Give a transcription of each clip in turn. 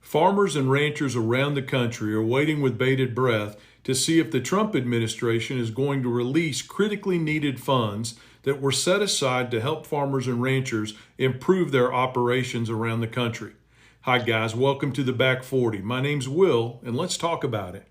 Farmers and ranchers around the country are waiting with bated breath to see if the Trump administration is going to release critically needed funds that were set aside to help farmers and ranchers improve their operations around the country. Hi guys, welcome to the Back 40. My name's Will, and let's talk about it.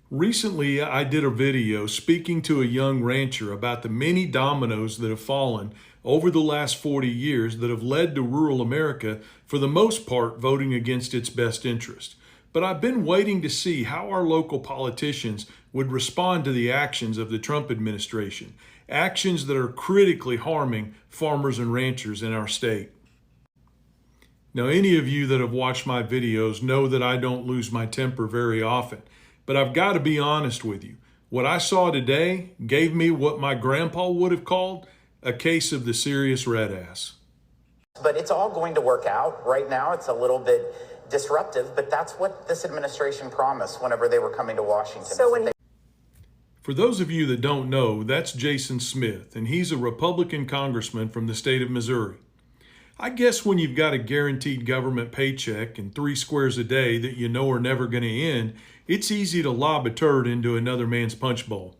Recently, I did a video speaking to a young rancher about the many dominoes that have fallen over the last 40 years that have led to rural America, for the most part, voting against its best interest. But I've been waiting to see how our local politicians would respond to the actions of the Trump administration, actions that are critically harming farmers and ranchers in our state. Now, any of you that have watched my videos know that I don't lose my temper very often. But I've got to be honest with you. What I saw today gave me what my grandpa would have called a case of the serious red ass. But it's all going to work out. Right now, it's a little bit disruptive, but that's what this administration promised whenever they were coming to Washington. For those of you that don't know, that's Jason Smith, and he's a Republican congressman from the state of Missouri. I guess when you've got a guaranteed government paycheck and 3 squares a day that you know are never going to end, it's easy to lob a turd into another man's punch bowl.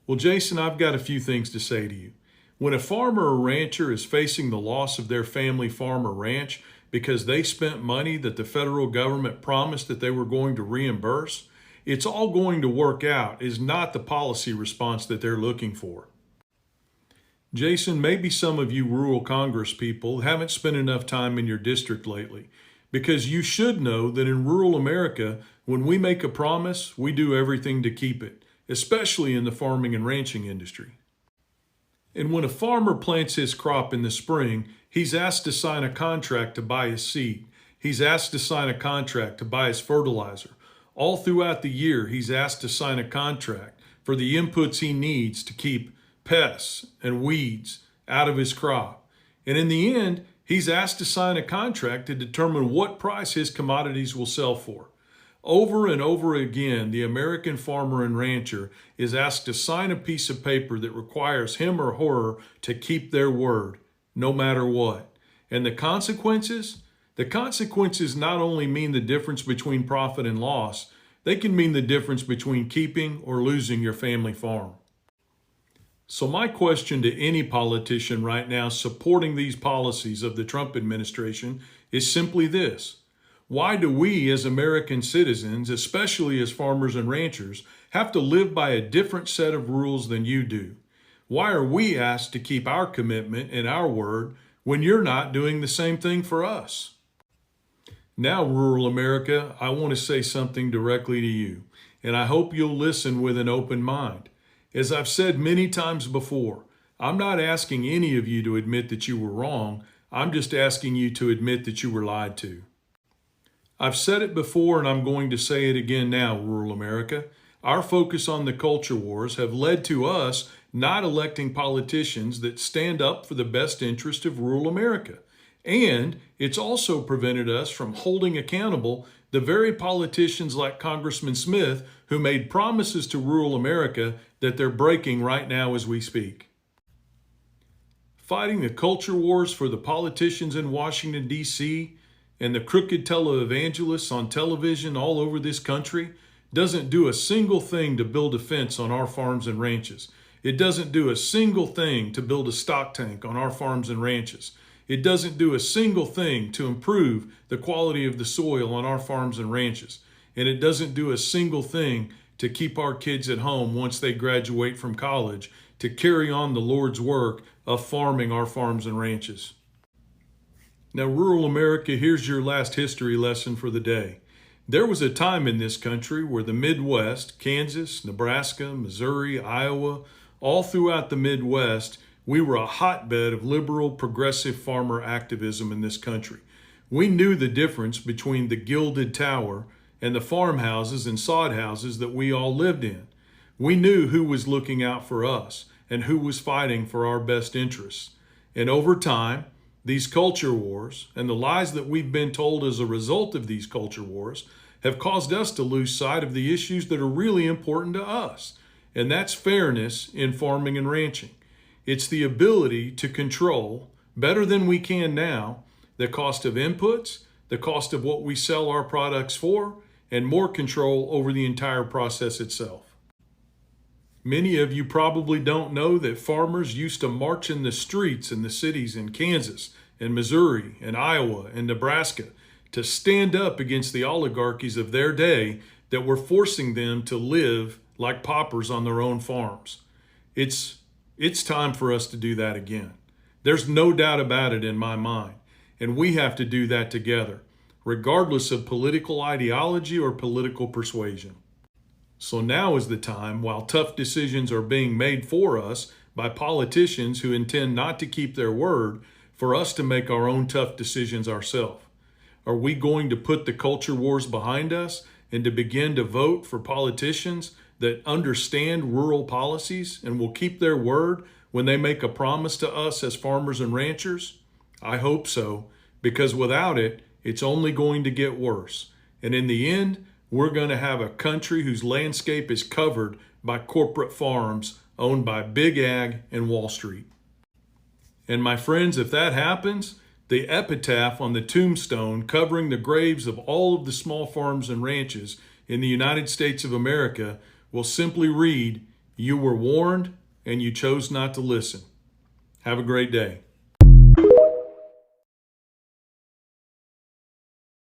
Well, Jason, I've got a few things to say to you. When a farmer or rancher is facing the loss of their family farm or ranch because they spent money that the federal government promised that they were going to reimburse, it's all going to work out is not the policy response that they're looking for. Jason, maybe some of you rural Congress people haven't spent enough time in your district lately, because you should know that in rural America, when we make a promise, we do everything to keep it, especially in the farming and ranching industry. And when a farmer plants his crop in the spring, he's asked to sign a contract to buy his seed. He's asked to sign a contract to buy his fertilizer. All throughout the year, he's asked to sign a contract for the inputs he needs to keep pests and weeds out of his crop. And in the end, he's asked to sign a contract to determine what price his commodities will sell for. Over and over again, the American farmer and rancher is asked to sign a piece of paper that requires him or her to keep their word, no matter what. And the consequences? The consequences not only mean the difference between profit and loss, they can mean the difference between keeping or losing your family farm. So my question to any politician right now supporting these policies of the Trump administration is simply this. Why do we as American citizens, especially as farmers and ranchers, have to live by a different set of rules than you do? Why are we asked to keep our commitment and our word when you're not doing the same thing for us? Now, rural America, I want to say something directly to you, and I hope you'll listen with an open mind. As I've said many times before, I'm not asking any of you to admit that you were wrong. I'm just asking you to admit that you were lied to. I've said it before and I'm going to say it again now, rural America. Our focus on the culture wars have led to us not electing politicians that stand up for the best interest of rural America. And it's also prevented us from holding accountable the very politicians like Congressman Smith who made promises to rural America that they're breaking right now as we speak. Fighting the culture wars for the politicians in Washington, D.C. and the crooked televangelists on television all over this country doesn't do a single thing to build a fence on our farms and ranches. It doesn't do a single thing to build a stock tank on our farms and ranches. It doesn't do a single thing to improve the quality of the soil on our farms and ranches. And it doesn't do a single thing to keep our kids at home once they graduate from college to carry on the Lord's work of farming our farms and ranches. Now, rural America, here's your last history lesson for the day. There was a time in this country where the Midwest, Kansas, Nebraska, Missouri, Iowa, all throughout the Midwest, we were a hotbed of liberal, progressive farmer activism in this country. We knew the difference between the gilded tower and the farmhouses and sod houses that we all lived in. We knew who was looking out for us and who was fighting for our best interests. And over time, these culture wars and the lies that we've been told as a result of these culture wars have caused us to lose sight of the issues that are really important to us. And that's fairness in farming and ranching. It's the ability to control, better than we can now, the cost of inputs, the cost of what we sell our products for, and more control over the entire process itself. Many of you probably don't know that farmers used to march in the streets in the cities in Kansas and Missouri and Iowa and Nebraska to stand up against the oligarchies of their day that were forcing them to live like paupers on their own farms. It's time for us to do that again. There's no doubt about it in my mind. And we have to do that together, regardless of political ideology or political persuasion. So now is the time, while tough decisions are being made for us by politicians who intend not to keep their word, for us to make our own tough decisions ourselves. Are we going to put the culture wars behind us and to begin to vote for politicians that understand rural policies and will keep their word when they make a promise to us as farmers and ranchers? I hope so, because without it, it's only going to get worse. And in the end, we're going to have a country whose landscape is covered by corporate farms owned by Big Ag and Wall Street. And my friends, if that happens, the epitaph on the tombstone covering the graves of all of the small farms and ranches in the United States of America will simply read, "You were warned and you chose not to listen." Have a great day.